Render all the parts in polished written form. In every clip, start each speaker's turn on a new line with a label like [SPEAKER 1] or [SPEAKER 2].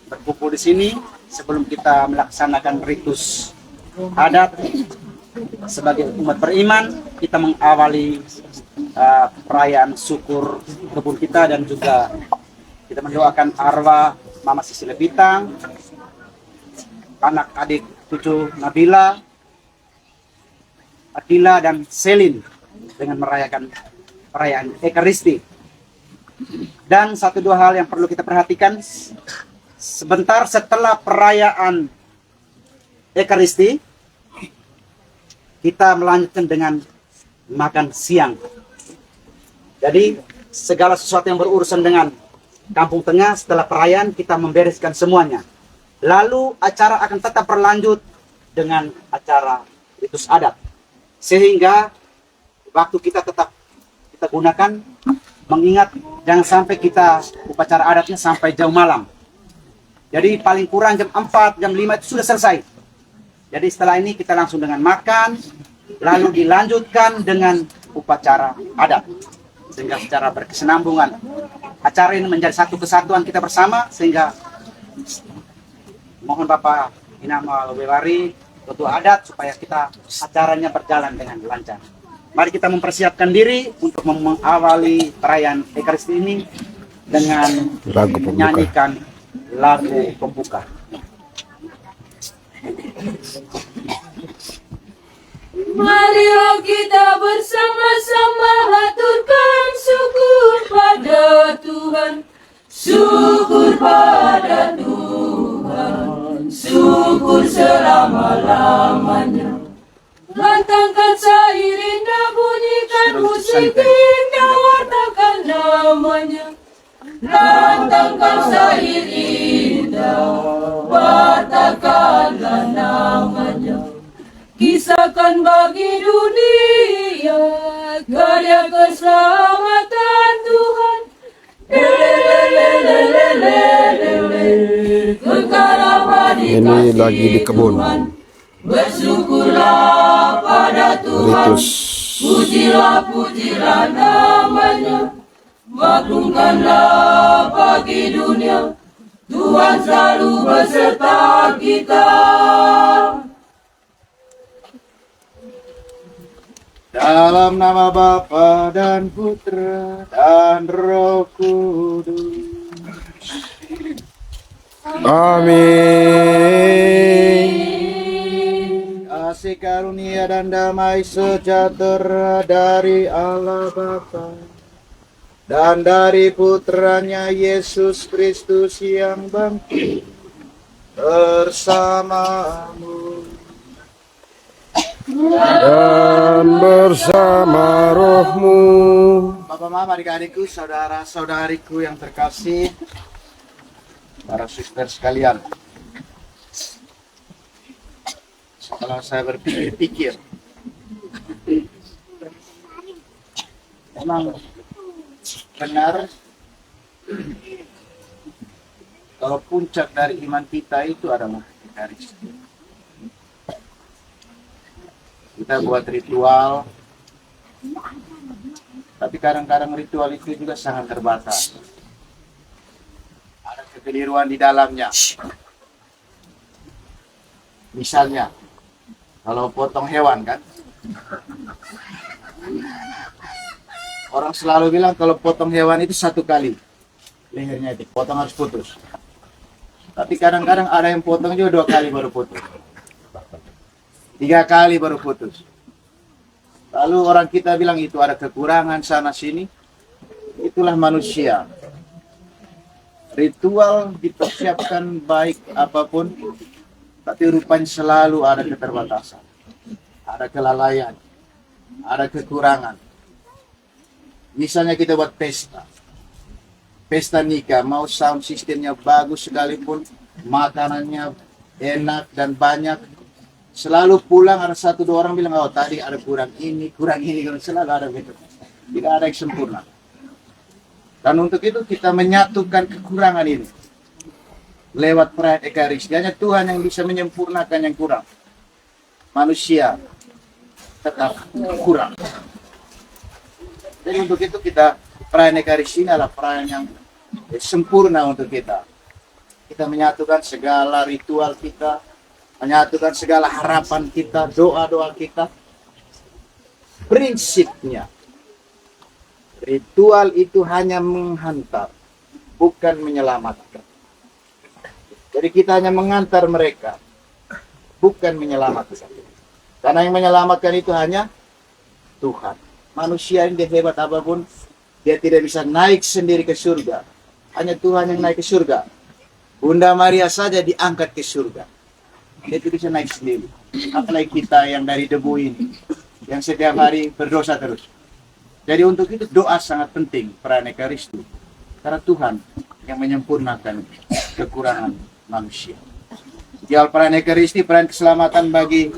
[SPEAKER 1] berkumpul di sini sebelum kita melaksanakan ritus adat sebagai umat beriman. Kita mengawali perayaan syukur kebun kita, dan juga kita mendoakan arwah Mama Sisile Bintang, anak adik cucu Nabila, Adila, dan Selin dengan merayakan perayaan Ekaristi. Dan satu dua hal yang perlu kita perhatikan, sebentar setelah perayaan Ekaristi, kita melanjutkan dengan makan siang. Jadi segala sesuatu yang berurusan dengan Kampung Tengah setelah perayaan kita membereskan semuanya. Lalu acara akan tetap berlanjut dengan acara ritus adat. Sehingga waktu kita tetap kita gunakan, mengingat jangan sampai kita upacara adatnya sampai jauh malam. Jadi paling kurang jam 4, jam 5 itu sudah selesai. Jadi setelah ini kita langsung dengan makan, lalu dilanjutkan dengan upacara adat. Sehingga secara berkesinambungan acara ini menjadi satu kesatuan kita bersama, sehingga mohon Bapak Inama Wewari, ketua adat, supaya kita acaranya berjalan dengan lancar. Mari kita mempersiapkan diri untuk mengawali perayaan Ekaristi ini dengan menyanyikan lagu pembuka.
[SPEAKER 2] Marilah kita bersama-sama haturkan syukur pada Tuhan. Syukur pada Tuhan, syukur selama-lamanya. Lantangkan syair indah, bunyikan musik indah, wartakan namanya. Lantangkan syair indah, wartakanlah namanya. Kisahkan bagi dunia karya keselamatan Tuhan. Kekal abadi
[SPEAKER 3] Ini lagi di kebun.
[SPEAKER 2] Bersyukurlah pada Tuhan. Pujilah namanya. Maklumkanlah bagi dunia, Tuhan selalu beserta kita.
[SPEAKER 1] Dalam nama Bapa dan Putra dan Roh Kudus.
[SPEAKER 3] Amin.
[SPEAKER 1] Kasih karunia dan damai sejahtera dari Allah Bapa dan dari Putranya Yesus Kristus yang bangkit bersamamu
[SPEAKER 3] Dan bersama rohmu.
[SPEAKER 1] Bapak, Mama, adik-adikku, saudara-saudariku yang terkasih, para suster sekalian. Setelah saya berpikir, memang benar kalau puncak dari iman kita itu adalah Ekaristi. Kita buat ritual, tapi kadang-kadang ritual itu juga sangat terbatas. Ada kekeliruan di dalamnya. Misalnya, kalau potong hewan kan, orang selalu bilang kalau potong hewan itu satu kali lehernya itu, potong harus putus. Tapi kadang-kadang ada yang potong juga 2 kali baru putus. 3 kali baru putus. Lalu orang kita bilang itu ada kekurangan sana sini. Itulah manusia. Ritual dipersiapkan baik apapun, tapi rupanya selalu ada keterbatasan, ada kelalaian, ada kekurangan. Misalnya kita buat pesta nikah, mau sound sistemnya bagus sekalipun, makanannya enak dan banyak, selalu pulang ada 1-2 orang bilang, oh tadi ada kurang ini, selalu ada gitu. Tidak ada yang sempurna. Dan untuk itu kita menyatukan kekurangan ini lewat perayaan Ekaristi. Hanya Tuhan yang bisa menyempurnakan yang kurang. Manusia tetap kurang. Jadi untuk itu kita perayaan Ekaristi adalah perayaan yang sempurna untuk kita. Kita menyatukan segala ritual kita, menyatukan segala harapan kita, doa-doa kita. Prinsipnya, ritual itu hanya menghantar, bukan menyelamatkan. Jadi kita hanya mengantar mereka, bukan menyelamatkan. Karena yang menyelamatkan itu hanya Tuhan. Manusia ini dia hebat apapun, dia tidak bisa naik sendiri ke surga. Hanya Tuhan yang naik ke surga. Bunda Maria saja diangkat ke surga. Dia tidak bisa naik sendiri. Apalagi kita yang dari debu ini, yang setiap hari berdosa terus. Jadi untuk itu doa sangat penting, Praneka Ristu. Karena Tuhan yang menyempurnakan kekurangan manusia. Dial Praneka Risti, peran keselamatan bagi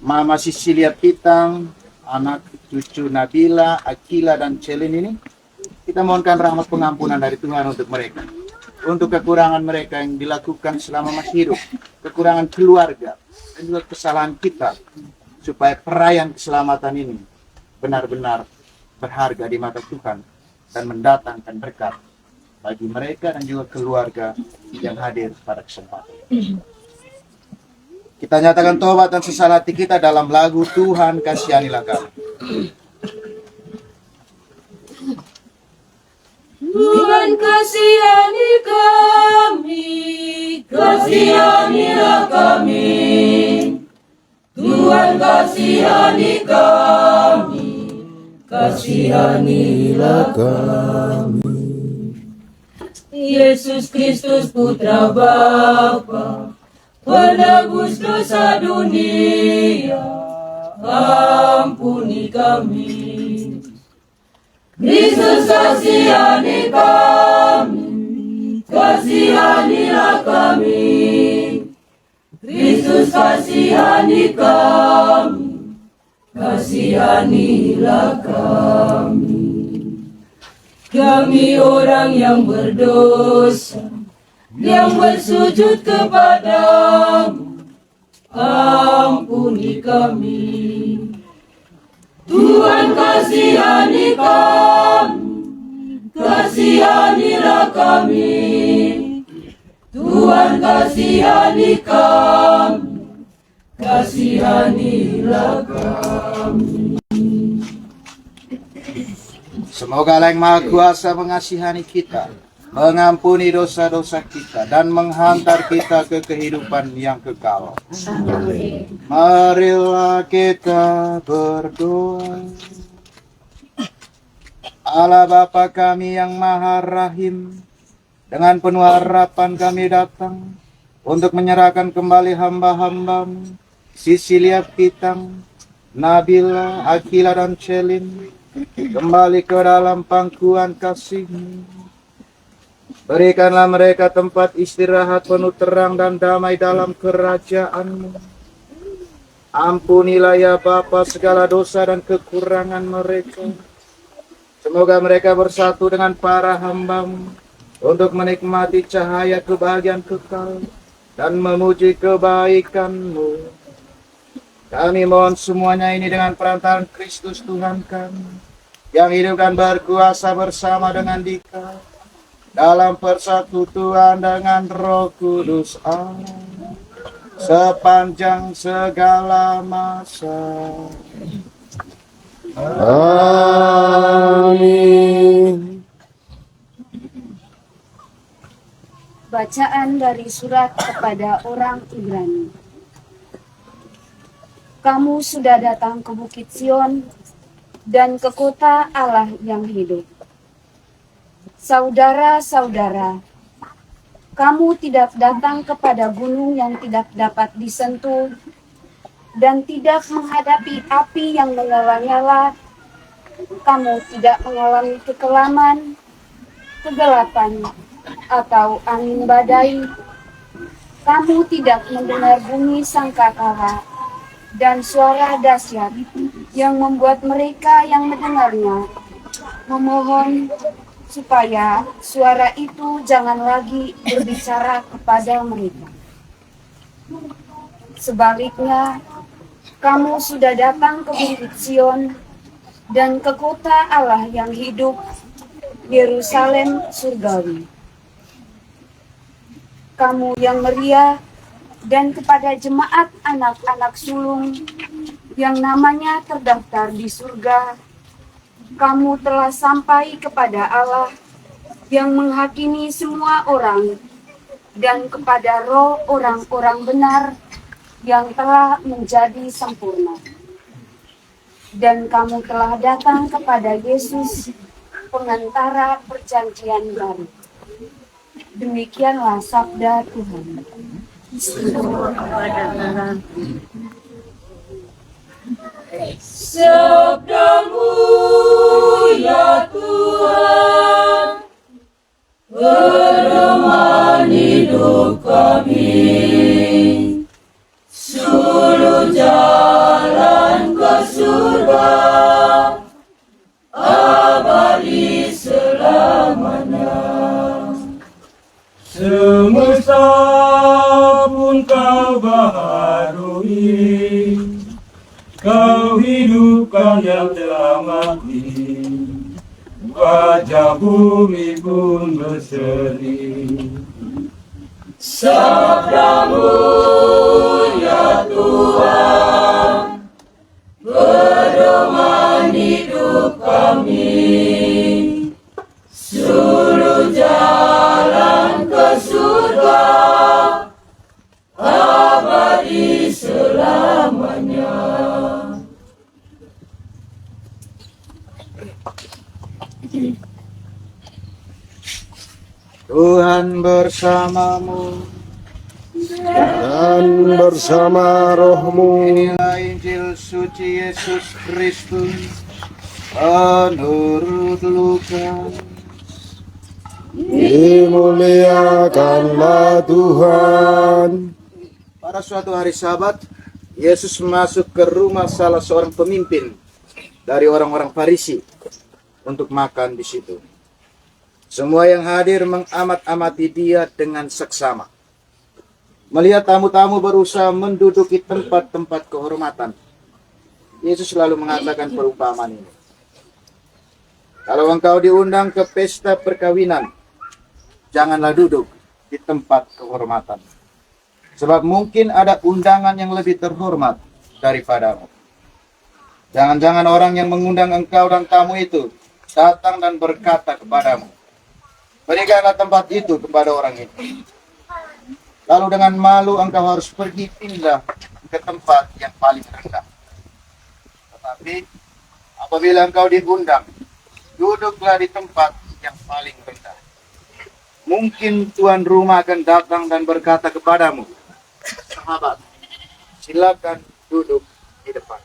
[SPEAKER 1] Mama Sisilia Pitang, anak cucu Nabila, Akila, dan Celin ini. Kita mohonkan rahmat pengampunan dari Tuhan untuk mereka. Untuk kekurangan mereka yang dilakukan selama masih hidup. Kekurangan keluarga. Dan juga kesalahan kita. Supaya perayaan keselamatan ini benar-benar berharga di mata Tuhan. Dan mendatangkan berkat bagi mereka dan juga keluarga yang hadir pada kesempatan. Kita nyatakan tobat dan sesal hati kita dalam lagu Tuhan Kasihanilah Kami.
[SPEAKER 2] Tuhan kasihani kami, kasihanilah kami. Tuhan kasihani kami, kasihanilah kami. Yesus Kristus Putra Bapa, penebus dosa dunia, ampuni kami. Kristus kasihani kami, kasihanilah kami. Kristus kasihani kami, kasihanilah kami. Kami orang yang berdosa, yang bersujud kepadamu, ampuni kami. Tuhan kasihani kami, kasihanilah kami. Tuhan kasihani kami, kasihanilah kami.
[SPEAKER 1] Semoga Allah yang Maha Kuasa mengasihani kita, mengampuni dosa-dosa kita, dan menghantar kita ke kehidupan yang kekal. Marilah kita berdoa. Allah Bapa kami yang Maha Rahim, dengan penuh harapan kami datang untuk menyerahkan kembali hamba-hambamu, Sisilia Pitang, Nabila, Akila, dan Celin, kembali ke dalam pangkuan kasih-Mu. Berikanlah mereka tempat istirahat penuh terang dan damai dalam kerajaan-Mu. Ampunilah ya Bapa segala dosa dan kekurangan mereka. Semoga mereka bersatu dengan para hamba-Mu untuk menikmati cahaya kebahagiaan kekal dan memuji kebaikan-Mu. Kami mohon semuanya ini dengan perantaraan Kristus Tuhan kami, yang hidup dan berkuasa bersama dengan Dika, dalam persekutuan dengan Roh Kudus Allah, sepanjang segala masa.
[SPEAKER 3] Amin.
[SPEAKER 4] Bacaan dari surat kepada orang Ibrani. Kamu sudah datang ke Bukit Sion dan ke kota Allah yang hidup. Saudara-saudara, kamu tidak datang kepada gunung yang tidak dapat disentuh dan tidak menghadapi api yang menyala-nyala. Kamu tidak mengalami kekelaman, kegelapan, atau angin badai. Kamu tidak mendengar bunyi sangkakala dan suara dahsyat yang membuat mereka yang mendengarnya memohon supaya suara itu jangan lagi berbicara kepada mereka. Sebaliknya, kamu sudah datang ke Bukit Sion dan ke kota Allah yang hidup, Yerusalem surgawi. kamu yang meriah, dan kepada jemaat anak-anak sulung yang namanya terdaftar di surga, kamu telah sampai kepada Allah yang menghakimi semua orang, dan kepada roh orang-orang benar yang telah menjadi sempurna. Dan kamu telah datang kepada Yesus, pengantara perjanjian baru. Demikianlah sabda Tuhan.
[SPEAKER 2] Sabdamu ya Tuhan, pedoman hidup kami, suluh jalan ke surga, abadi selamanya.
[SPEAKER 5] Semesta pun kau baharui, kau hidupkan yang telah mati, wajah bumi pun berseri.
[SPEAKER 2] Sabdamu ya Tuhan, pedoman hidup kami, suluh jalan ke surga, abadi selamanya.
[SPEAKER 1] Tuhan bersamamu.
[SPEAKER 3] Dan bersama rohmu.
[SPEAKER 1] Inilah Injil suci Yesus Kristus menurut Lukas.
[SPEAKER 3] Dimuliakanlah Tuhan.
[SPEAKER 1] Pada suatu hari Sabat, Yesus masuk ke rumah salah seorang pemimpin dari orang-orang Farisi untuk makan di situ. Semua yang hadir mengamat-amati dia dengan seksama. Melihat tamu-tamu berusaha menduduki tempat-tempat kehormatan, Yesus selalu mengatakan perumpamaan ini. Kalau engkau diundang ke pesta perkawinan, janganlah duduk di tempat kehormatan. Sebab mungkin ada undangan yang lebih terhormat daripadamu. Jangan-jangan orang yang mengundang engkau dan tamu itu datang dan berkata kepadamu, berikanlah tempat itu kepada orang itu. Lalu dengan malu engkau harus pergi pindah ke tempat yang paling rendah. Tetapi apabila engkau diundang, duduklah di tempat yang paling rendah. Mungkin tuan rumah akan datang dan berkata kepadamu, sahabat, silakan duduk di depan.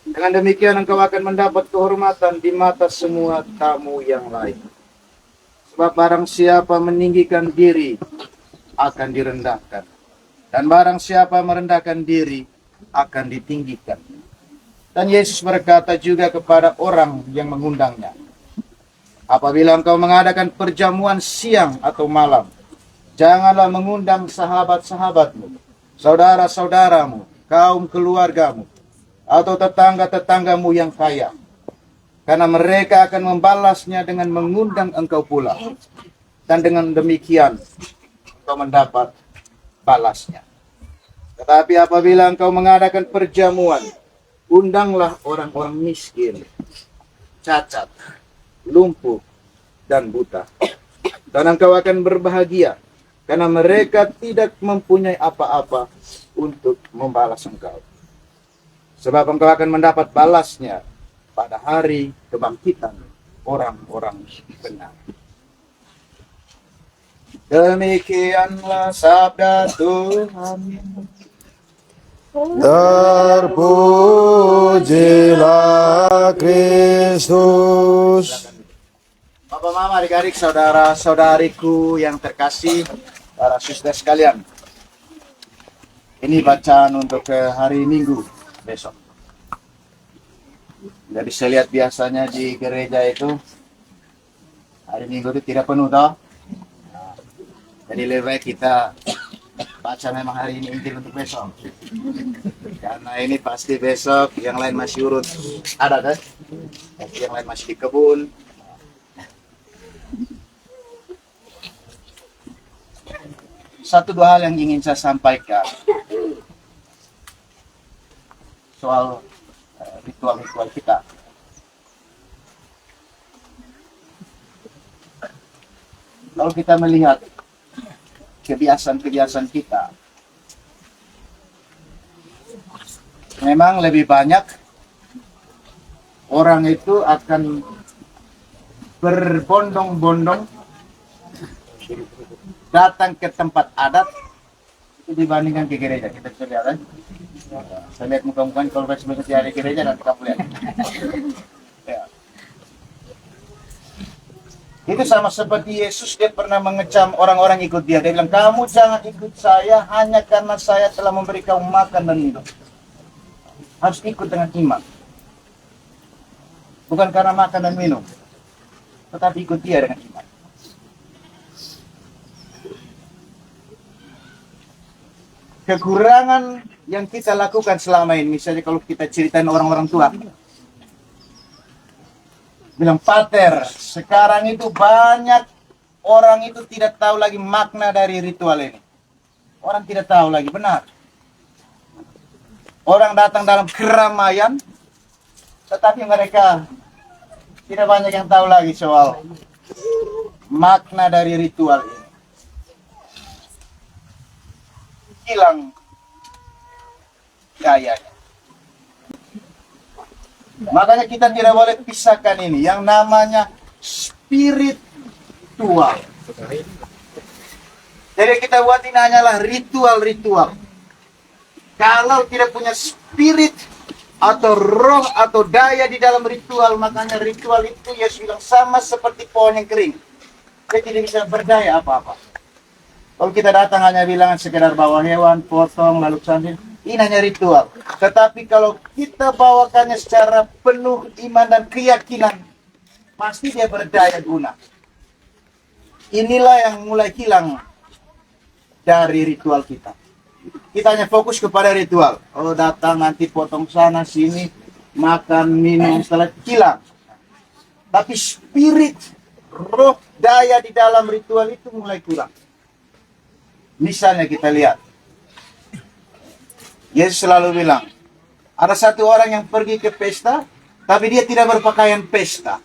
[SPEAKER 1] Dengan demikian engkau akan mendapat kehormatan di mata semua tamu yang lain. Sebab barang siapa meninggikan diri akan direndahkan, dan barang siapa merendahkan diri akan ditinggikan. Dan Yesus berkata juga kepada orang yang mengundangnya, apabila engkau mengadakan perjamuan siang atau malam, janganlah mengundang sahabat-sahabatmu, saudara-saudaramu, kaum keluargamu, atau tetangga-tetanggamu yang kaya, karena mereka akan membalasnya dengan mengundang engkau pula. Dan dengan demikian, engkau mendapat balasnya. Tetapi apabila engkau mengadakan perjamuan, undanglah orang-orang miskin, cacat, lumpuh, dan buta. Dan engkau akan berbahagia, karena mereka tidak mempunyai apa-apa untuk membalas engkau. Sebab engkau akan mendapat balasnya pada hari kebangkitan orang-orang benar. Demikianlah sabda Tuhan.
[SPEAKER 3] Terpujilah Kristus.
[SPEAKER 1] Bapak, Mama, adik-adik, saudara-saudariku yang terkasih, para suster sekalian. Ini bacaan untuk hari Minggu besok. Jadi saya lihat biasanya di gereja itu hari Minggu itu tidak penuh toh. Nah, jadi lebih baik kita baca memang hari ini Injil untuk besok. Karena ini pasti besok yang lain masih urut ada kan? Yang lain masih di kebun. satu dua hal yang ingin saya sampaikan soal ritual-ritual kita. Kalau kita melihat kebiasaan-kebiasaan kita, memang lebih banyak orang itu akan berbondong-bondong datang ke tempat adat itu dibandingkan ke gereja. Kita bisa lihat kan? Saya lihat muka-mukanya kalau besok di gereja nanti kamu lihat. Ya. Itu sama seperti Yesus, dia pernah mengecam orang-orang ikut dia. Dia bilang, kamu jangan ikut saya hanya karena saya telah memberi kamu makan dan minum. Harus ikut dengan iman. Bukan karena makan dan minum, tetapi ikut dia dengan iman. Kekurangan yang kita lakukan selama ini, misalnya kalau kita ceritain orang-orang tua, bilang, Pater, sekarang itu banyak orang itu tidak tahu lagi makna dari ritual ini. Orang tidak tahu lagi, benar. Orang datang dalam keramaian, tetapi mereka tidak banyak yang tahu lagi soal makna dari ritual ini. Hilang gayanya. Makanya kita tidak boleh pisahkan ini yang namanya spiritual. Jadi kita buat ini hanyalah ritual-ritual. Kalau tidak punya spirit atau roh atau daya di dalam ritual, makanya ritual itu Yesus bilang sama seperti pohon yang kering. Dia tidak bisa berdaya apa-apa. Kalau kita datang hanya bilang sekedar bawa hewan, potong, lalu sambil, ini hanya ritual. Tetapi kalau kita bawakannya secara penuh iman dan keyakinan, pasti dia berdaya guna. Inilah yang mulai hilang dari ritual kita. Kita hanya fokus kepada ritual. Oh, datang nanti potong sana sini, makan, minum, setelah hilang. Tapi spirit, roh, daya di dalam ritual itu mulai kurang. Misalnya kita lihat, Yesus selalu bilang, ada satu orang yang pergi ke pesta, tapi dia tidak berpakaian pesta.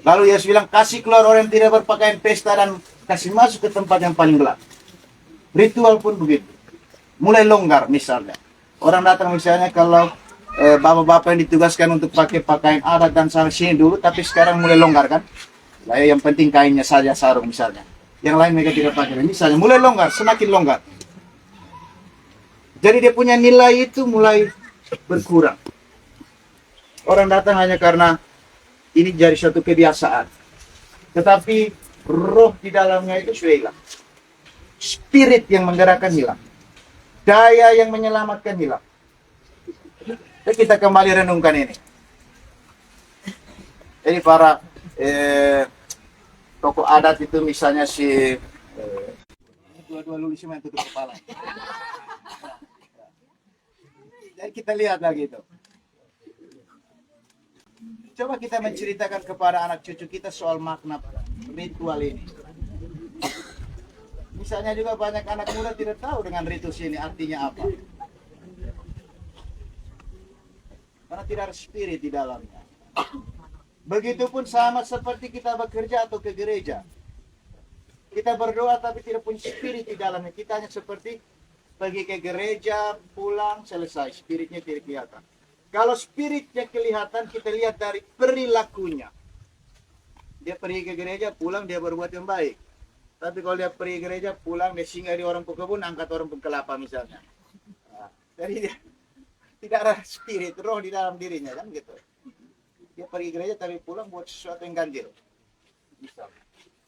[SPEAKER 1] Lalu Yesus bilang, kasih keluar orang yang tidak berpakaian pesta dan kasih masuk ke tempat yang paling gelap. Ritual pun begitu. Mulai longgar misalnya. Orang datang misalnya kalau bapak-bapak yang ditugaskan untuk pakai pakaian adat dan sana sini dulu, tapi sekarang mulai longgar kan. Lah yang penting kainnya saja sarung misalnya. Yang lain mereka tidak pakai. Misalnya mulai longgar, semakin longgar. Jadi dia punya nilai itu mulai berkurang. Orang datang hanya karena ini jadi suatu kebiasaan. Tetapi roh di dalamnya itu sudah hilang. Spirit yang menggerakkan hilang. Daya yang menyelamatkan hilang. Jadi kita kembali renungkan ini. Jadi para tokoh adat itu misalnya si dua-dua lulus yang tutup kepala. Jadi kita lihat lagi itu. Coba kita menceritakan kepada anak cucu kita soal makna ritual ini. Misalnya juga banyak anak muda tidak tahu dengan ritual ini artinya apa. Karena tidak ada spirit di dalamnya. Begitupun sama seperti kita bekerja atau ke gereja. Kita berdoa tapi tidak punya spirit di dalamnya. Kita hanya seperti pergi ke gereja, pulang, selesai. Spiritnya tidak kelihatan. Kalau spiritnya kelihatan, kita lihat dari perilakunya. Dia pergi ke gereja, pulang, dia berbuat yang baik. Tapi kalau dia pergi gereja, pulang, dia singgah di orang pekebun, angkat orang kelapa misalnya. Nah, jadi dia tidak ada spirit, roh di dalam dirinya, kan gitu. Dia pergi gereja tapi pulang buat sesuatu yang ganjil. Misalnya.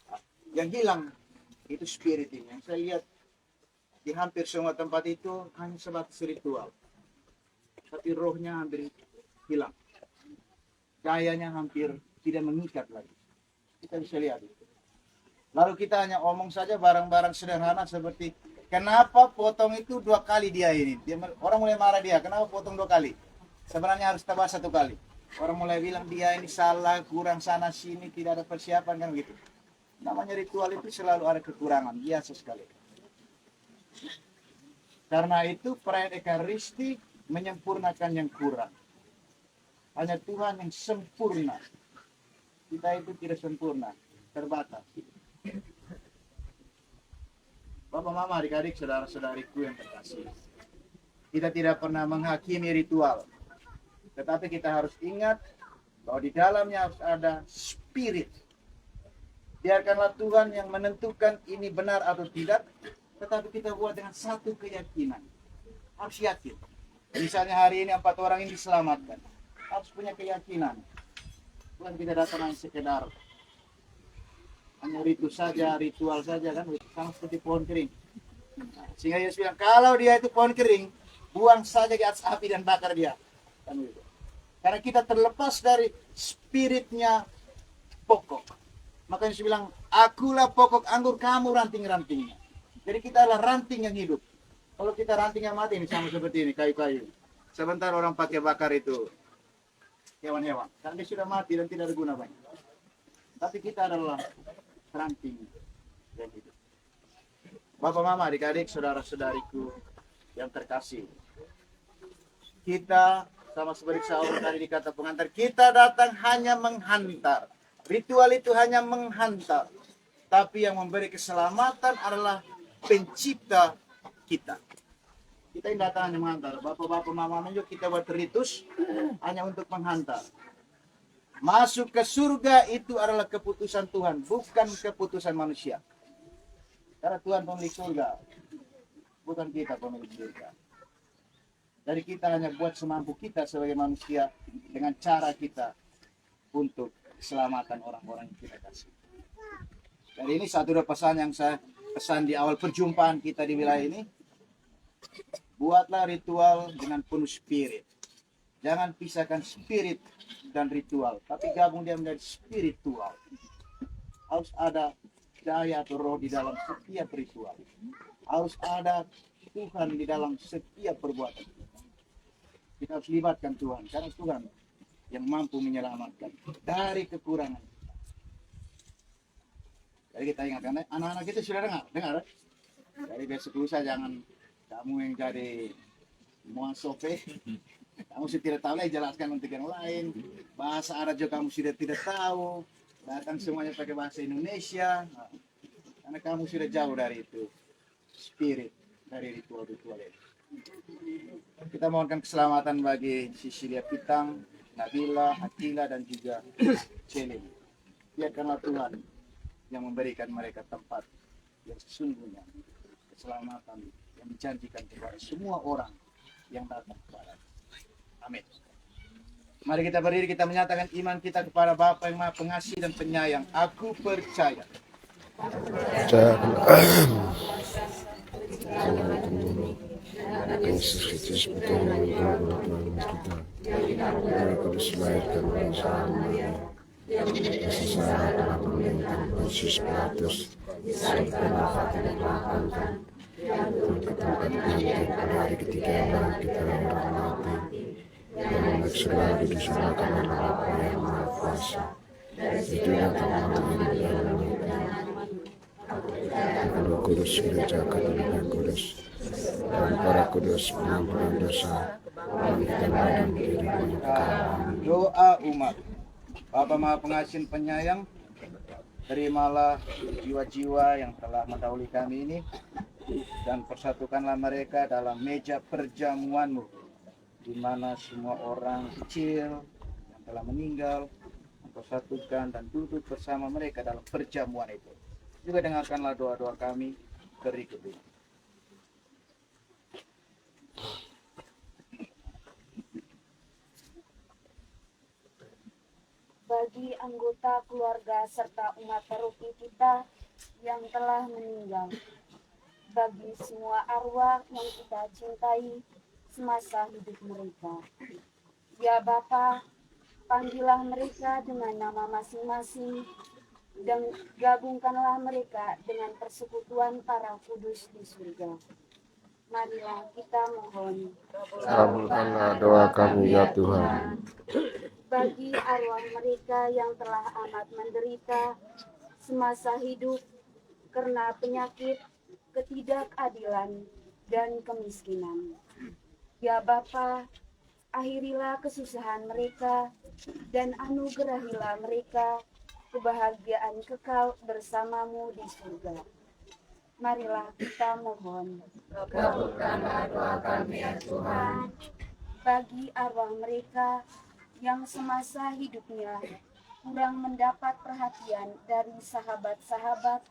[SPEAKER 1] Nah, yang hilang itu spirit ini. Yang saya lihat di hampir semua tempat itu hanya sebatas ritual. Tapi rohnya hampir hilang. Dayanya hampir tidak mengikat lagi. Kita bisa lihat itu. Lalu kita hanya omong saja barang-barang sederhana seperti kenapa potong itu 2 kali dia ini. Orang mulai marah dia, kenapa potong 2 kali? Sebenarnya harus tebas 1 kali. Orang mulai bilang dia ini salah, kurang sana sini, tidak ada persiapan kan gitu. Namanya ritual itu selalu ada kekurangan, biasa sekali. Karena itu perayaan Ekaristi menyempurnakan yang kurang. Hanya Tuhan yang sempurna. Kita itu tidak sempurna, terbatas. Bapak, mama, adik-adik, saudara-saudariku yang terkasih. Kita tidak pernah menghakimi ritual. Tetapi kita harus ingat bahwa di dalamnya harus ada spirit. Biarkanlah Tuhan yang menentukan ini benar atau tidak. Tetapi kita buat dengan satu keyakinan. Harus yakin. Misalnya hari ini 4 orang ini diselamatkan. Harus punya keyakinan. Bukan kita datang hanya sekedar hanya ritual saja kan, sama seperti pohon kering. Sehingga Yesus bilang, kalau dia itu pohon kering, buang saja di atas api dan bakar dia. Kan gitu. Karena kita terlepas dari spiritnya pokok. Maka Yesus bilang, akulah pokok anggur, kamu ranting-rantingnya. Jadi kita adalah ranting yang hidup. Kalau kita ranting yang mati, ini sama seperti ini, kayu-kayu. Sebentar orang pakai bakar itu hewan-hewan. Karena dia sudah mati dan tidak ada guna banyak. Tapi kita adalah ranting yang hidup. Bapak, mama, adik-adik, saudara-saudariku yang terkasih. Kita sama seperti Saul tadi dikata pengantar, kita datang hanya menghantar. Ritual itu hanya menghantar. Tapi yang memberi keselamatan adalah pencipta kita. Kita yang datang hanya menghantar. Bapak-bapak, mama, juga kita buat ritus hanya untuk menghantar. Masuk ke surga itu adalah keputusan Tuhan, bukan keputusan manusia. Karena Tuhan pemilik surga, bukan kita pemilik surga. Jadi kita hanya buat semampu kita sebagai manusia dengan cara kita untuk keselamatan orang-orang yang kita kasih. Jadi ini satu dua pesan yang saya pesan di awal perjumpaan kita di wilayah ini. Buatlah ritual dengan penuh spirit. Jangan pisahkan spirit dan ritual, tapi gabung dia menjadi spiritual. Harus ada daya atau roh di dalam setiap ritual. Harus ada Tuhan di dalam setiap perbuatan. Kita harus libatkan Tuhan, karena Tuhan yang mampu menyelamatkan dari kekurangan. Jadi kita ingatkan, anak-anak kita sudah dengar. Jadi besok lusa jangan kamu yang jadi muasofe, kamu sudah tidak tahu lagi, jelaskan untuk yang lain. Bahasa Arab juga kamu sudah tidak tahu, datang semuanya pakai bahasa Indonesia. Karena kamu sudah jauh dari itu, spirit dari ritual-ritual itu. Kita mohonkan keselamatan bagi Sisilia Pitang, Nabila, Atila, dan juga Celine. Biarkanlah Tuhan yang memberikan mereka tempat yang sesungguhnya, keselamatan yang dijanjikan kepada semua orang yang datang kepada. Amin. Mari kita berdiri, kita menyatakan iman kita kepada Bapa yang Maha Pengasih dan Penyayang. Aku percaya.
[SPEAKER 3] Yesus Kristus betul Tuhan kita. Yang kudus lahirkan bersama. Sesaat telah memerintah Yesus Pilatus sampai nafas tidak melakukan. Dan ketempat diangkat pada hari ketiga yang kita orang mati. Dan untuk selalu diserahkan oleh Bapa yang Maha Kuasa. Itu yang telah dan Roh Kudus gereja Katolik yang kudus dan para kudus pengampunan dosa bagi kita dan kehidupan kekal.
[SPEAKER 1] Doa umat. Bapa Maha Pengasih dan Penyayang, terimalah jiwa-jiwa yang telah mendahului kami ini dan persatukanlah mereka dalam meja perjamuan-Mu, di mana semua orang kecil yang telah meninggal Engkau satukan dan duduk bersama mereka dalam perjamuan itu. Juga dengarkanlah doa-doa kami berikut ini.
[SPEAKER 4] Bagi anggota keluarga serta umat paroki kita yang telah meninggal, bagi semua arwah yang kita cintai semasa hidup mereka. Ya Bapa, panggillah mereka dengan nama masing-masing dan gabungkanlah mereka dengan persekutuan para kudus di surga. Marilah kita mohon.
[SPEAKER 3] Kabulkanlah doa kami ya Tuhan.
[SPEAKER 4] Bagi arwah mereka yang telah amat menderita semasa hidup karena penyakit, ketidakadilan, dan kemiskinan. Ya Bapa, akhirilah kesusahan mereka dan anugerahilah mereka kebahagiaan kekal bersamamu di surga. Marilah kita mohon.
[SPEAKER 2] Kabulkanlah doa kami ya Tuhan.
[SPEAKER 4] Bagi arwah mereka yang semasa hidupnya kurang mendapat perhatian dari sahabat-sahabat,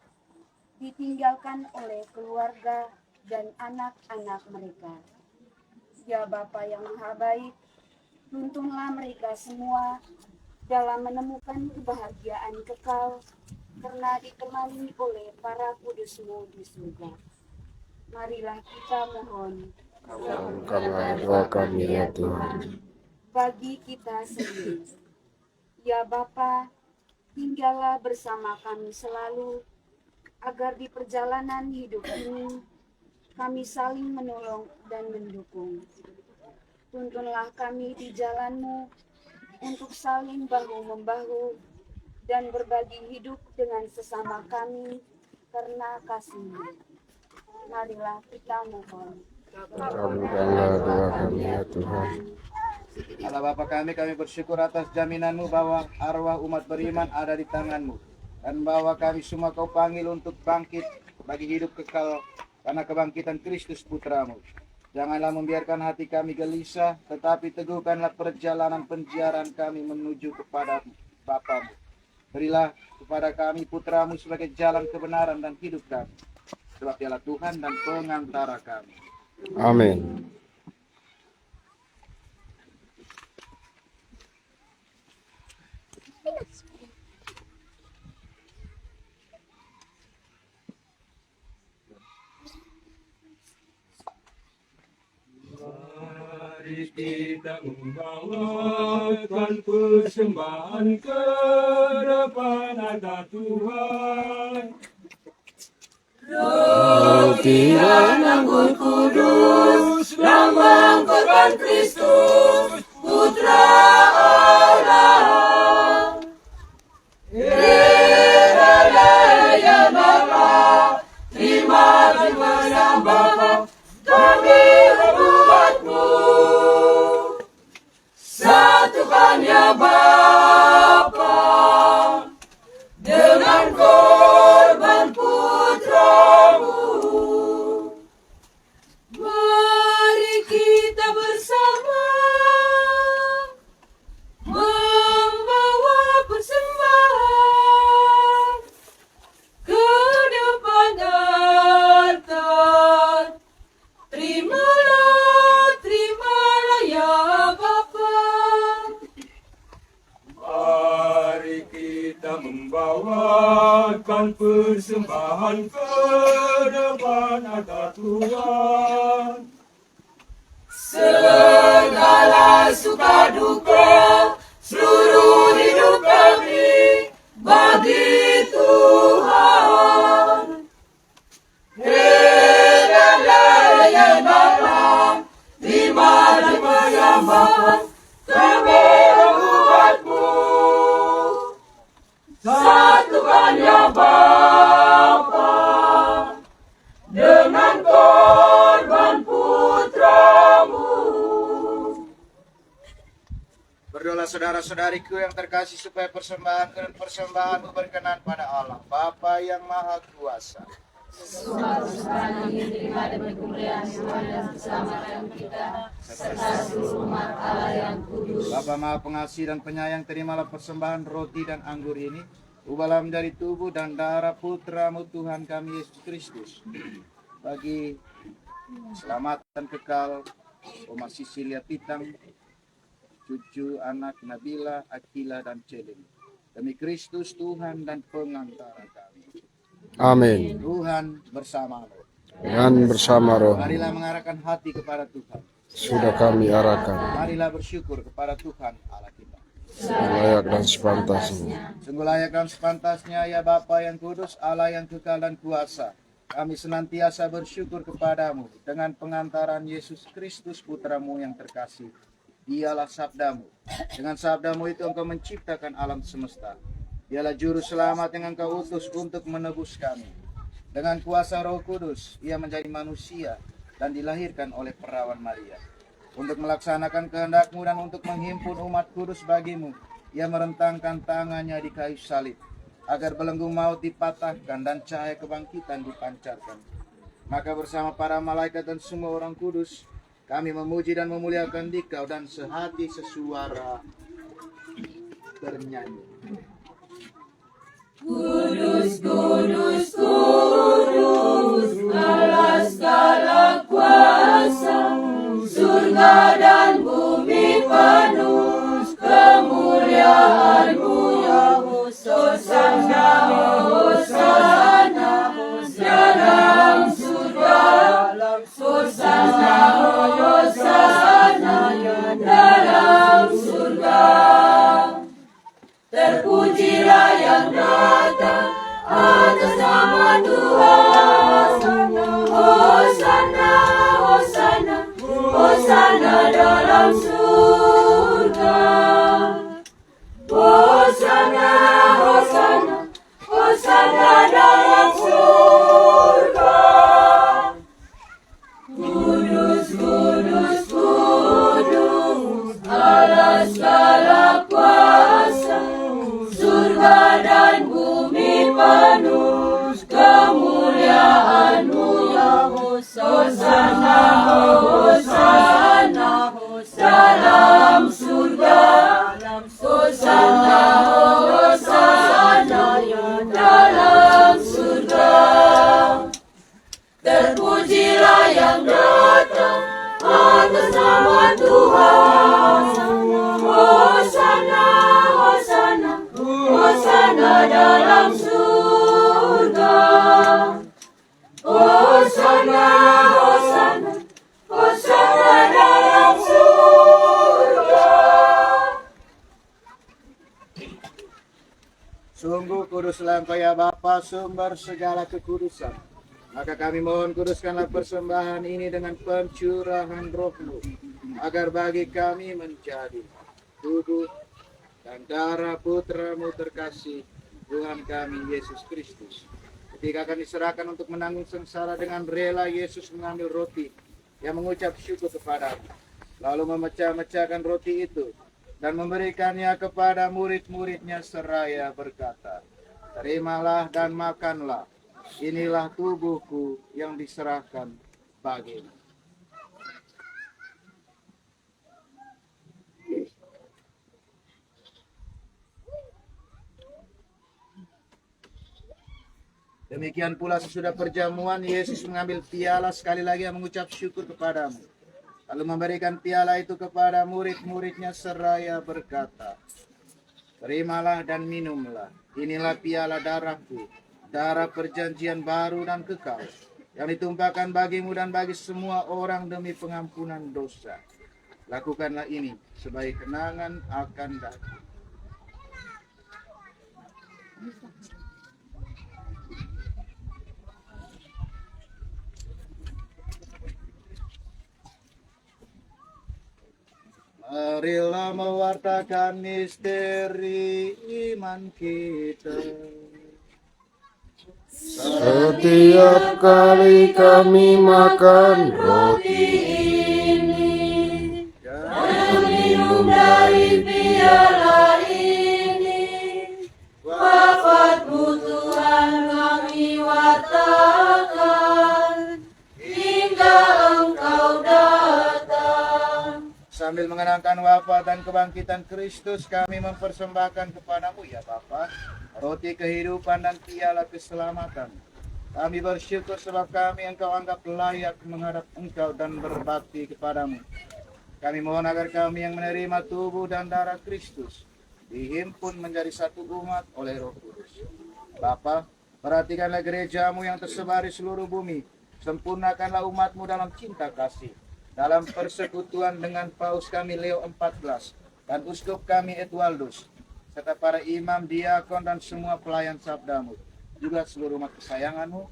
[SPEAKER 4] ditinggalkan oleh keluarga dan anak-anak mereka. Ya Bapa yang Maha Baik, tuntunlah mereka semua dalam menemukan kebahagiaan kekal karena ditemani oleh para kudus-Mu di surga. Marilah kita mohon.
[SPEAKER 3] Kabulkanlah doa kami ya Tuhan.
[SPEAKER 4] Bagi kita sendiri, ya Bapa, tinggallah bersama kami selalu, agar di perjalanan hidup ini kami saling menolong dan mendukung. Tuntunlah kami di jalan-Mu untuk saling bahu-membahu dan berbagi hidup dengan sesama kami karena kasih-Mu. Marilah kita mohon.
[SPEAKER 3] Kabulkanlah doa kami ya Tuhan.
[SPEAKER 1] Allah Bapa kami bersyukur atas jaminan-Mu bahwa arwah umat beriman ada di tangan-Mu. Dan bahwa kami semua Kau panggil untuk bangkit bagi hidup kekal karena kebangkitan Kristus Putra-Mu. Janganlah membiarkan hati kami gelisah, tetapi teguhkanlah perjalanan penjiaran kami menuju kepada Bapa-Mu. Berilah kepada kami Putra-Mu sebagai jalan kebenaran dan hidup kami. Sebab Dialah Tuhan dan pengantara kami.
[SPEAKER 3] Amin.
[SPEAKER 5] Mari kita membawakan persembahan ke depan hadirat Tuhan.
[SPEAKER 2] Roti dan anggur kudus, lambang korban Kristus, Putra Allah. Ya Bapa, terima ya Bapa, kami umat-Mu. Satukan ya Bapa, dengan korban Putra-Mu. Mari kita bersama membawa persembahan ke depan altar. Terimalah ya Bapa.
[SPEAKER 5] Mari kita membawakan persembahan ke depan hadirat Tuhan.
[SPEAKER 2] Segala suka duka seluruh hidup kami bagi Tuhan. Heranlah ya Bapa, terima ya Bapa, kami umat-Mu. Satukan ya Bapa, dengan korban Putra-Mu.
[SPEAKER 1] Berdoalah saudara-saudariku yang terkasih supaya persembahan-Mu berkenan pada Allah, Bapa yang Maha Kuasa.
[SPEAKER 2] Semua persembahan yang diterima demi kemuliaan Tuhan dan keselamatan kita, serta seluruh umat Allah yang kudus.
[SPEAKER 1] Bapa Maha Pengasih dan Penyayang, terimalah persembahan roti dan anggur ini, ubahlah menjadi tubuh dan darah Putra-Mu Tuhan kami Yesus Kristus, bagi keselamatan kekal Oma Sisilia Pitang, cucu anak Nabila, Akila, dan Celin. Demi Kristus Tuhan dan pengantara kami.
[SPEAKER 3] Amin.
[SPEAKER 1] Tuhan bersama-Mu.
[SPEAKER 3] Dengan bersama roh
[SPEAKER 1] Marilah mengarahkan hati kepada Tuhan.
[SPEAKER 3] sudah kami arahkan.
[SPEAKER 1] Marilah bersyukur kepada Tuhan Allah kita.
[SPEAKER 3] Layak dan sepantasnya.
[SPEAKER 1] Sungguh layak dan sepantasnya ya Bapa yang kudus, Allah yang kekal dan kuasa. Kami senantiasa bersyukur kepadamu dengan pengantaran Yesus Kristus Putra-Mu yang terkasih. Dialah sabda-Mu. Dengan sabda-Mu itu Engkau menciptakan alam semesta. Dialah juru selamat yang Engkau utus untuk menebus kami. Dengan kuasa Roh Kudus, ia menjadi manusia dan dilahirkan oleh perawan Maria. Untuk melaksanakan kehendak-Mu dan untuk menghimpun umat kudus bagimu, ia merentangkan tangannya di kayu salib, agar belenggu maut dipatahkan dan cahaya kebangkitan dipancarkan. Maka bersama para malaikat dan semua orang kudus, kami memuji dan memuliakan Dikau dan sehati sesuara bernyanyi.
[SPEAKER 2] Kudus, kudus, kudus, Allah segala kuasa, surga dan bumi penuh kemuliaan-Mu ya Hosana, Hosana, dalam surga, Hosana, Hosana, dalam surga. Terpujilah yang datang atas nama Tuhan. Hosana, Hosana, Hosana dalam surga. Hosana, Hosana, Hosana dalam surga. Kudus, kudus, kudus, Allah segala kuasa, surga dan bumi penuh kemuliaan-Mu ya Hosana, Hosana, dalam surga, Hosana, Hosana, dalam surga. Terpujilah yang datang atas nama Tuhan. Hosana, Hosana, Hosana dalam surga. Hosana, Hosana, Hosana dalam surga.
[SPEAKER 1] Sungguh kuduslah Engkau ya Bapa, sumber segala kekudusan. Maka kami mohon kuduskanlah persembahan ini dengan pencurahan Roh-Mu, agar bagi kami menjadi tubuh dan darah Putra-Mu terkasih, Tuhan kami Yesus Kristus. Ketika akan diserahkan untuk menanggung sengsara, dengan rela Yesus mengambil roti yang mengucap syukur kepada-Mu, lalu memecah-mecahkan roti itu dan memberikannya kepada murid-muridnya seraya berkata, "Terimalah dan makanlah. Inilah tubuhku yang diserahkan bagimu." Demikian pula sesudah perjamuan, Yesus mengambil piala sekali lagi yang mengucap syukur kepadamu, lalu memberikan piala itu kepada murid-muridnya seraya berkata, "Terimalah dan minumlah. Inilah piala darahku, darah perjanjian baru dan kekal, yang ditumpahkan bagimu dan bagi semua orang demi pengampunan dosa. Lakukanlah ini sebagai kenangan akan daku." Marilah mewartakan misteri iman kita.
[SPEAKER 3] Setiap kali kami makan roti
[SPEAKER 2] Ini dan minum dari piala ini, wafat-Mu Tuhan kami wartakan hingga Engkau datang.
[SPEAKER 1] Sambil mengenangkan wafat dan kebangkitan Kristus, kami mempersembahkan kepadamu ya Bapa, roti kehidupan dan piala keselamatan. Kami bersyukur sebab kami Engkau anggap layak menghadap Engkau dan berbakti kepadamu. Kami mohon agar kami yang menerima tubuh dan darah Kristus dihimpun menjadi satu umat oleh Roh Kudus. Bapa, perhatikanlah gerejamu yang tersebar di seluruh bumi. Sempurnakanlah umatmu dalam cinta kasih, dalam persekutuan dengan Paus kami Leo XIV dan Uskup kami Edwaldus, serta para imam, diakon, dan semua pelayan sabdamu, juga seluruh umat kesayanganmu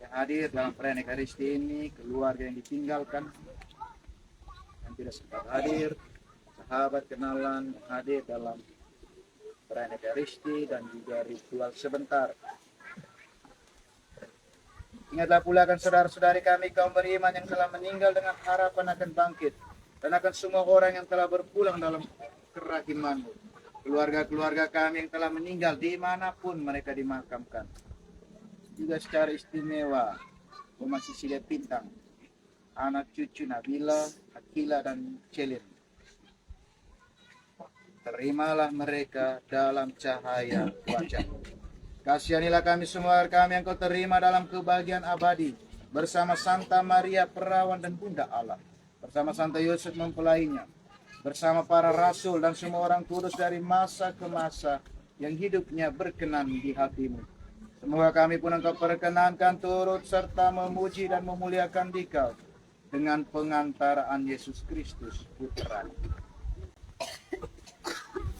[SPEAKER 1] yang hadir dalam perayaan Ekaristi ini, keluarga yang ditinggalkan, yang tidak sempat hadir, sahabat kenalan yang hadir dalam perayaan Ekaristi, dan juga ritual sebentar. Ingatlah pula akan saudara-saudari kami kaum beriman yang telah meninggal dengan harapan akan bangkit, dan akan semua orang yang telah berpulang dalam kerahiman-Mu. Keluarga-keluarga kami yang telah meninggal dimanapun mereka dimakamkan. Juga secara istimewa Oma Cecilia Pintang, anak cucu Nabila, Akila, dan Celin. Terimalah mereka dalam cahaya wajah-Mu. Kasihanilah kami semua kami yang Kau terima dalam kebahagiaan abadi, bersama Santa Maria Perawan dan Bunda Allah, bersama Santa Yosef mempelainya, bersama para rasul dan semua orang kudus dari masa ke masa yang hidupnya berkenan di hati-Mu. Semoga kami pun Engkau perkenankan turut serta memuji dan memuliakan Dikau dengan pengantaraan Yesus Kristus Putra.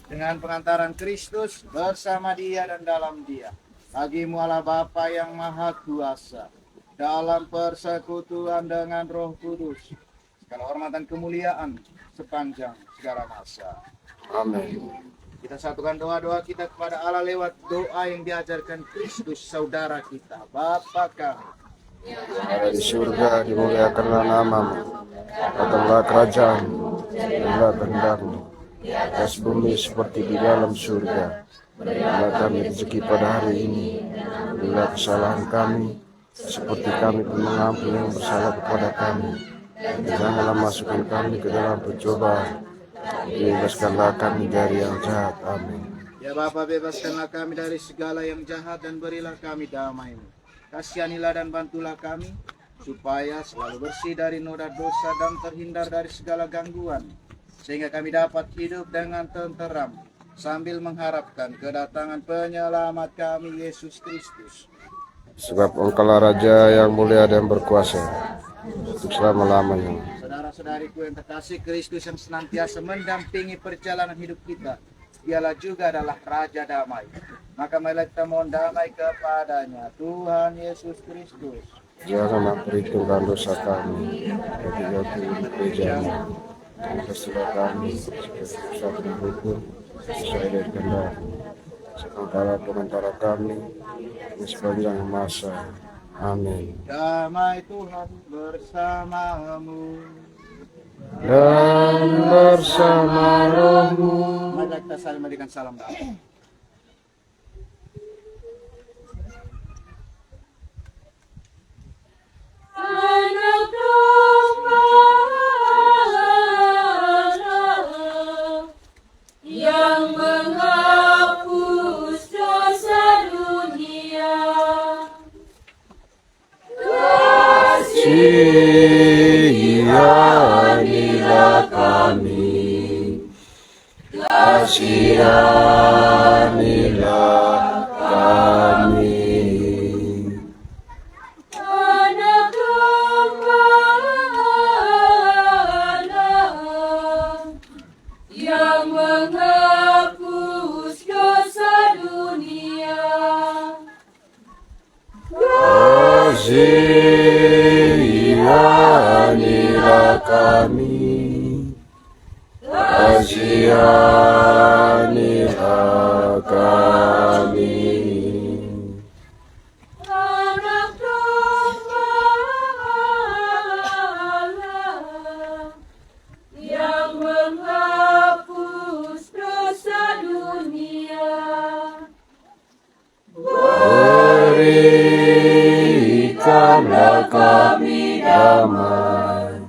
[SPEAKER 1] Dengan pengantaran Kristus bersama Dia dan dalam Dia. Bagi-Mu Allah Bapa yang Maha Kuasa, dalam persekutuan dengan Roh Kudus, segala hormat dan kemuliaan sepanjang segala masa.
[SPEAKER 3] Amin.
[SPEAKER 1] Kita satukan doa-doa kita kepada Allah lewat doa yang diajarkan Kristus saudara kita. Bapa kami
[SPEAKER 3] Ada di surga, dimuliakanlah nama-Mu. Datanglah kerajaan-Mu, jadilah kehendak-Mu di atas bumi seperti di dalam surga. Berilah kami rezeki pada hari ini. Berilah kesalahan kami, seperti kami pun mengampuni yang bersalah kepada kami. Dan janganlah masukkan kami ke dalam pencobaan. Bebaskanlah kami dari yang jahat. Amin.
[SPEAKER 1] Ya Bapa, bebaskanlah kami dari segala yang jahat dan berilah kami damai-Mu. Kasihanilah dan bantulah kami, supaya selalu bersih dari noda dosa dan terhindar dari segala gangguan, sehingga kami dapat hidup dengan tenteram, sambil mengharapkan kedatangan penyelamat kami, Yesus Kristus.
[SPEAKER 3] Sebab Engkaulah Raja yang mulia dan berkuasa untuk selama-lamanya.
[SPEAKER 1] Saudara-saudariku yang terkasih, Kristus yang senantiasa mendampingi perjalanan hidup kita, Dialah juga adalah Raja damai. Maka marilah kita mohon damai kepadanya, Tuhan Yesus Kristus.
[SPEAKER 3] Jangan memperhitungkan dosa kami, bagi jatuh di gereja-Mu. Dan kasihlah kami, satu hukum, sesuai dari kehendak-Mu. Sementara pengantar kami, di sepanjang masa. Amin.
[SPEAKER 1] Damai Tuhan bersamamu.
[SPEAKER 3] Dan bersama rohmu.
[SPEAKER 1] Marilah kita saling memberikan salam damai.
[SPEAKER 2] Anak domba Allah yang menghapus dosa dunia,
[SPEAKER 3] Kasihanilah kami, kasihanilah kami.
[SPEAKER 2] anak domba Allah yang menghapus dosa dunia.
[SPEAKER 3] Kasihanilah kami, kasihanilah kami.
[SPEAKER 2] Anak domba Allah yang menghapus dosa dunia.
[SPEAKER 3] Berikanlah kami damai,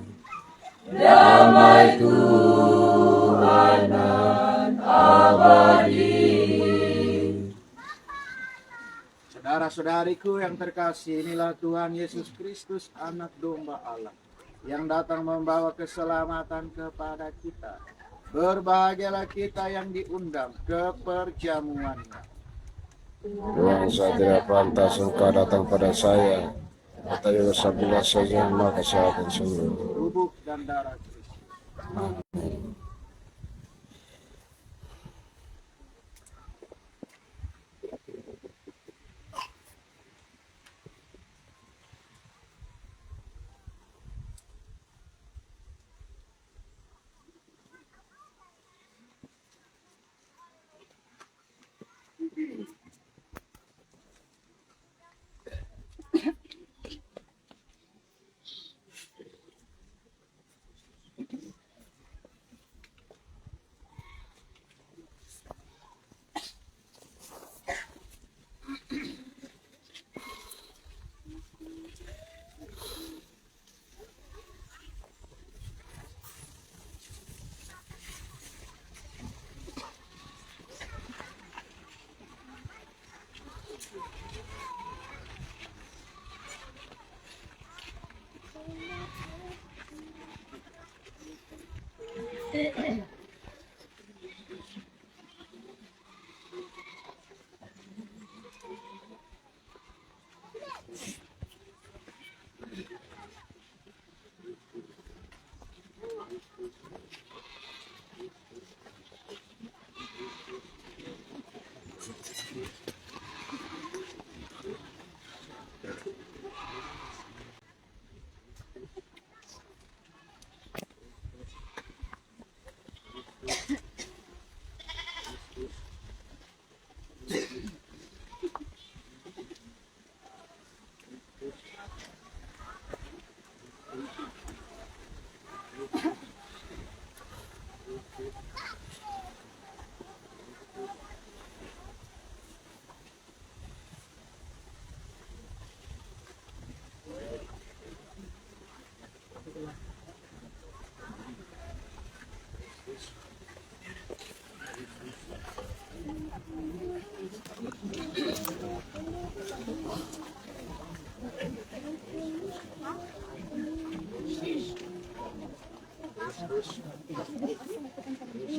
[SPEAKER 3] damai Tuhan dan abadi.
[SPEAKER 1] Saudara-saudariku yang terkasih, inilah Tuhan Yesus Kristus, anak domba Allah, yang datang membawa keselamatan kepada kita. Berbahagialah kita yang diundang ke perjamuannya.
[SPEAKER 3] Tuhan, saya tidak pantas Engkau datang pada saya, tetapi sabdalah saja maka saya akan sembuh.
[SPEAKER 1] Tubuh dan darah Kristus.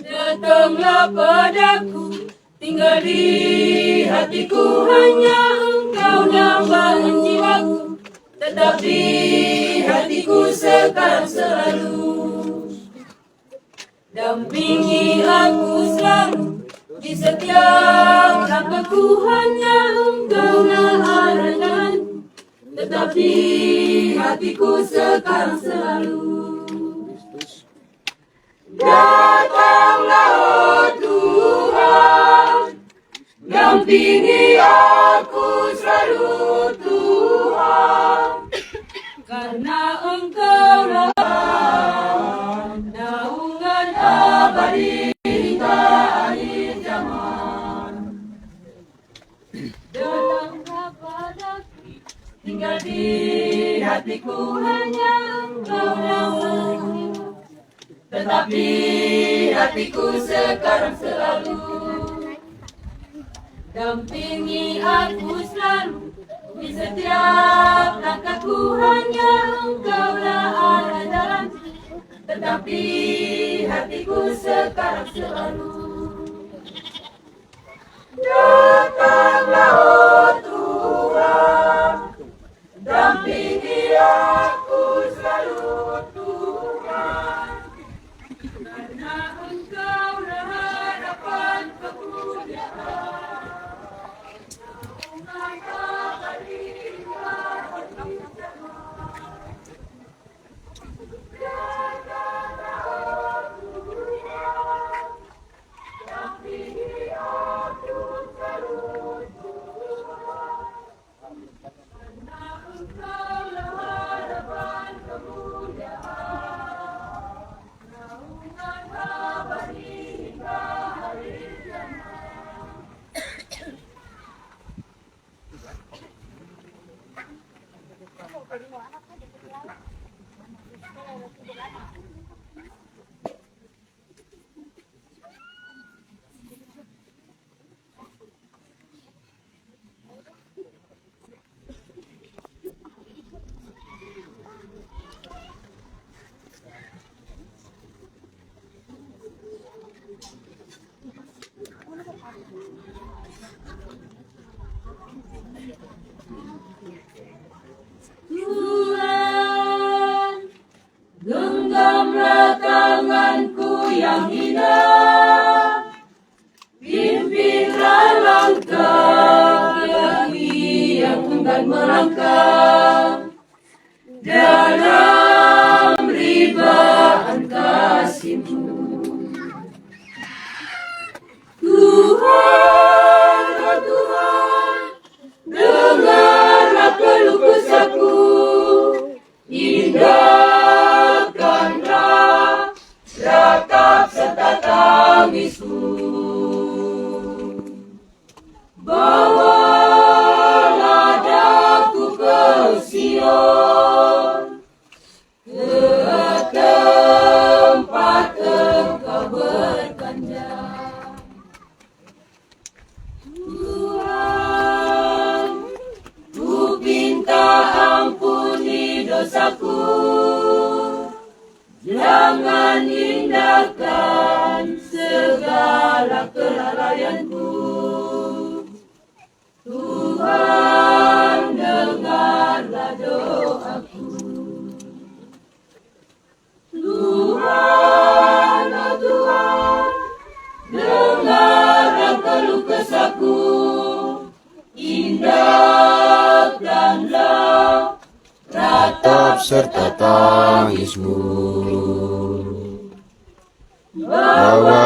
[SPEAKER 2] Datanglah padaku, tinggal di hatiku, hanya Engkau nambah jiwaku, tetap di hatiku sekarang selalu. Dampingi aku selalu, di setiap langkahku, hanya Engkau arahkan, tetap di hatiku sekarang selalu. Datanglah oh Tuhan, dampingi aku selalu Tuhan, karena Engkaulah naungan abadi hingga akhir zaman. Datanglah padaku, tinggal di hatiku, hanya Engkaulah, tetap di hatiku sekarang selalu. Dampingi aku selalu, di setiap langkahku, hanya Engkaulah arah jalan, tetap di hatiku sekarang selalu. Datanglah oh Tuhan, dampingi aku selalu Tuhan, karena Engkaulah harapan kemuliaan. Tuhan, genggamlah tanganku yang indah, pimpinlah langkah kaki yang enggan melangkah dalam ribaan kasih-Mu. Tuhan, oh Tuhan, dengarlah keluh kesahku, indahkanlah ratap serta tangisku. Bawalah daku ke Sion, ke tempat Engkau berkanjang. Tuhan, ku minta ampuni dosa dosaku, jangan indahkan segala kelalaianku. Tuhan, dengarlah doaku. Tuhan, oh Tuhan, dengarlah keluh kesahku. Indahkanlah
[SPEAKER 3] Tatap serta tangismu. Bawalah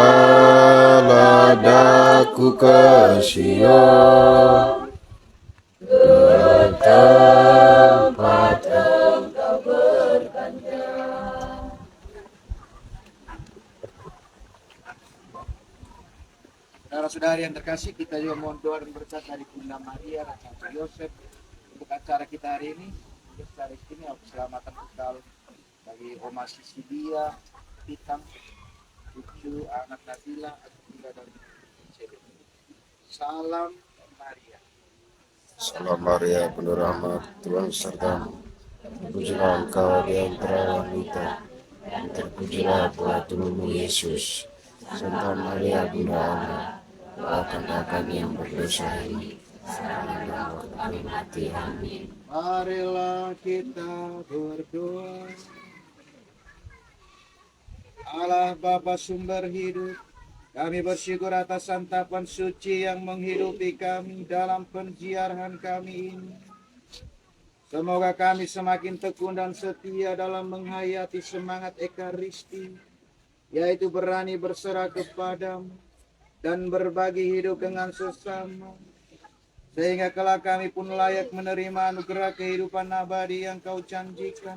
[SPEAKER 3] daku ke Sion, ke tempat
[SPEAKER 2] Engkau berkata.
[SPEAKER 1] Saudara-saudari yang terkasih, kita juga mohon doa dan berkat dari Bunda Maria dan Santo Yosef untuk acara kita hari ini. Secara istimewa keselamatan kekal bagi Oma Sisilia, Pitang, cucu anak Nabila, Atila dan Cebe. Salam Maria.
[SPEAKER 3] Salam Maria, penuh rahmat, Tuhan sertamu. Terpujilah engkau di antara wanita, dan terpujilah buah tubuhmu Yesus. Santa Maria, Bunda Allah, doakanlah kami yang berdosa ini, sekarang dan waktu kami mati. Amin.
[SPEAKER 1] Marilah kita berdoa. Allah Bapa sumber hidup, kami bersyukur atas santapan suci yang menghidupi kami dalam penziarahan kami ini. Semoga kami semakin tekun dan setia dalam menghayati semangat Ekaristi, yaitu berani berserah kepadamu dan berbagi hidup dengan sesama, sehingga kelak kami pun layak menerima anugerah kehidupan abadi yang Kau janjikan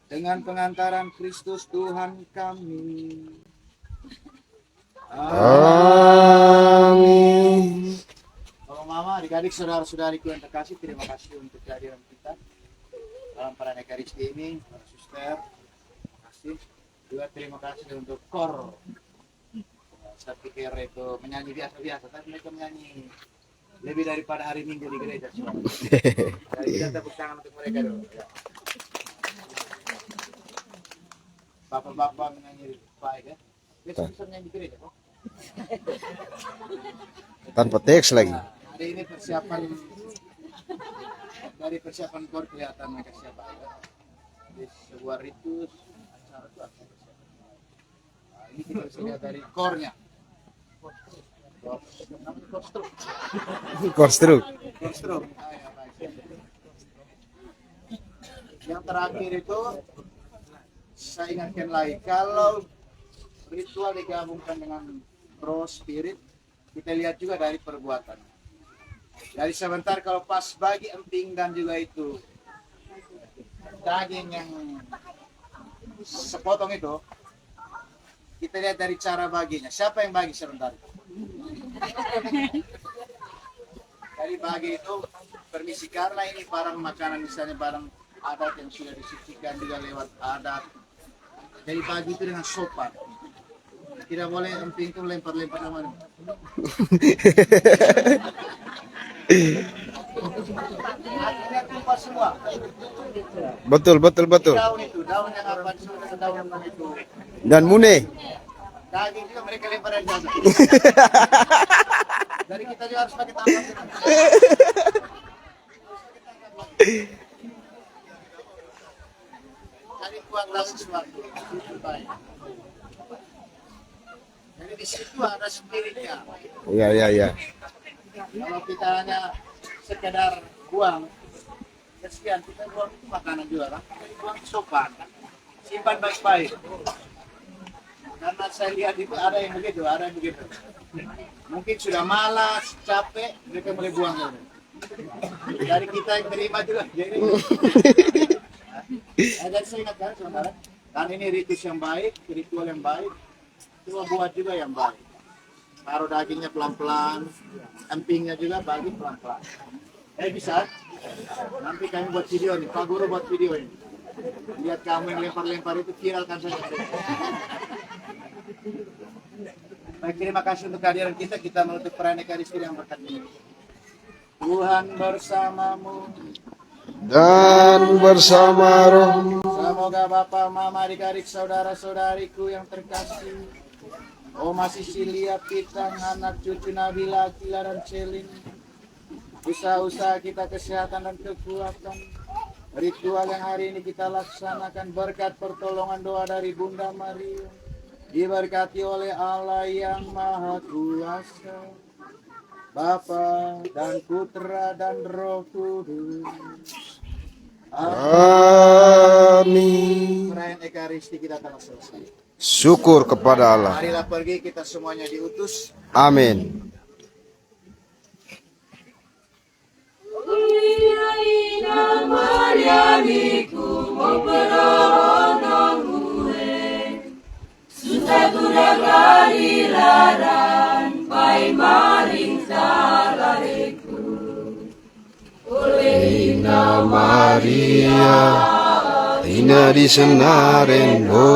[SPEAKER 1] dengan pengantaran Kristus Tuhan kami.
[SPEAKER 3] Amin.
[SPEAKER 1] Mama, adik-adik, saudara-saudariku yang terkasih, terima kasih untuk kehadiran kita dalam perayaan Ekaristi ini. Para suster, terima kasih. Juga terima kasih untuk KOR. Saya pikir itu menyanyi biasa-biasa, tapi mereka menyanyi lebih daripada hari Minggu di gereja. Jadi kita tepuk tangan untuk mereka dulu. Ya. Bapak-bapak menyanyi baik ya. Besok bisa menyanyi di gereja kok.
[SPEAKER 3] Tanpa teks lagi.
[SPEAKER 1] Hari ini persiapan dari persiapan KOR kelihatan mereka siap ya. Di sebuah ritus acara itu apa persiapan. Nah, ini kita bisa lihat dari KOR-nya.
[SPEAKER 3] Konstruk.
[SPEAKER 1] Konstruk. Ah, ya, baik. Yang terakhir itu saya ingatkan lagi, kalau ritual digabungkan dengan roh spirit, kita lihat juga dari perbuatan. Dari sebentar kalau pas bagi emping dan juga itu daging yang sepotong itu, kita lihat dari cara baginya. Siapa yang bagi sebentar? Dari bagi itu permisi, karena ini barang makanan, misalnya barang adat yang sudah disucikan juga lewat adat. Jadi bagi itu dengan sopan. Tidak boleh emping itu lempar-lempar nama. Akhirnya tumpah semua.
[SPEAKER 3] Betul.
[SPEAKER 1] Daun itu, daun yang apa disebut daun itu.
[SPEAKER 3] Dan mune.
[SPEAKER 1] Daging juga mereka lempar dari jauh. Dari kita juga harus pakai tangan. Jadi buatlah sesuatu. Baik. Jadi di situ ada spiritnya.
[SPEAKER 3] Iya.
[SPEAKER 1] Kalau kita hanya sekedar buang, ya sekian, kita buang itu makanan juga kan. Buang sopan, kan? Simpan baik-baik. Karena saya lihat itu ada yang begitu, Mungkin sudah malas, capek, mereka mulai buang. Dari kita yang terima juga. Jadi saya ingatkan saudara, kan ini ritus yang baik, ritual yang baik, coba buat juga yang baik. Taruh dagingnya pelan-pelan, empingnya juga bagi pelan-pelan. Bisa? Nanti kami buat video nih, Pak Guru buat video ini. Lihat kamu yang lempar-lempar itu, viralkan saja. Baik, terima kasih untuk kehadiran kita. Kita menutup perayaan Ekaristi yang berkat ini. Tuhan bersamamu,
[SPEAKER 3] dan bersama rohmu.
[SPEAKER 1] Semoga Bapa, Mama, adik-adik, saudara-saudariku yang terkasih, Oma Sisilia, Pitang, anak cucu Nabila, Akila, dan Celin, usaha-usaha kita kesehatan dan kekuatan, ritual yang hari ini kita laksanakan berkat pertolongan doa dari Bunda Maria, diberkati oleh Allah yang Maha Kuasa, Bapa dan Putra dan Roh Kudus.
[SPEAKER 3] Amin.
[SPEAKER 1] Perayaan Ekaristi kita telah selesai.
[SPEAKER 3] Syukur kepada Allah.
[SPEAKER 1] Marilah pergi, kita semuanya diutus.
[SPEAKER 3] Amin. Ina Maria, ina di senarendo.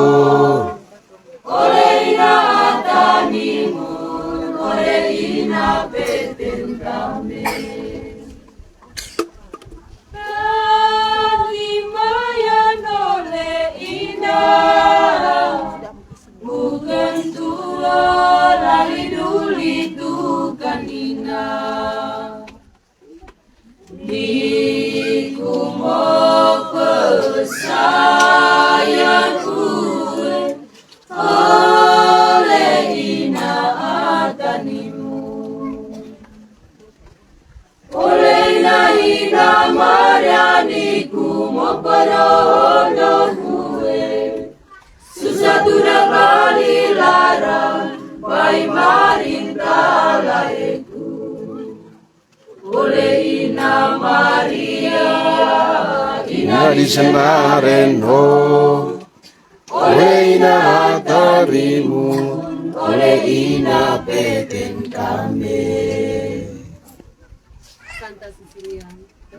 [SPEAKER 3] Ina di senarendo, oleh ina hatarimu, oleh ina peten kami.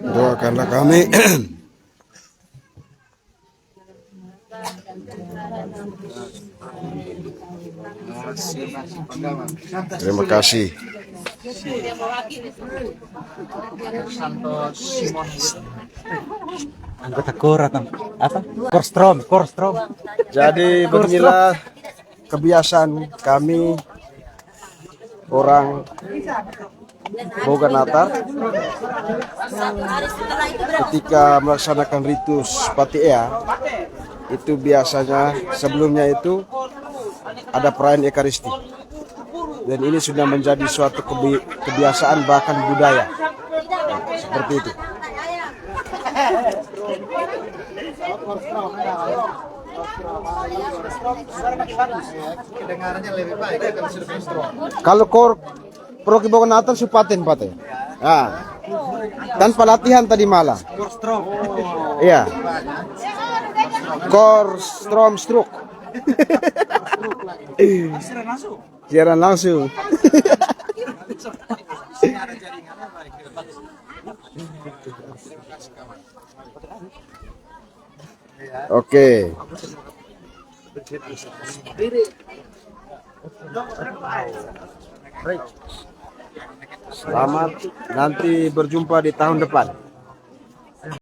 [SPEAKER 3] Doakanlah kami. Terima kasih.
[SPEAKER 1] Santos Simon.
[SPEAKER 6] Anggota KOR atau apa? Korstrom.
[SPEAKER 3] Jadi beginilah kebiasaan kami orang Boga Natar ketika melaksanakan ritus Patia. Itu biasanya sebelumnya itu ada perayaan Ekaristi. Dan ini sudah menjadi suatu kebiasaan bahkan budaya. Seperti itu.
[SPEAKER 1] Kedengarannya lebih baik kalau sudah strong.
[SPEAKER 3] Kalau Proki Boga Natar supaten pate. Nah, tanpa latihan tadi malam. Iya. Korstrom stroke. Siaran langsung. Oke. Selamat, nanti berjumpa di tahun depan.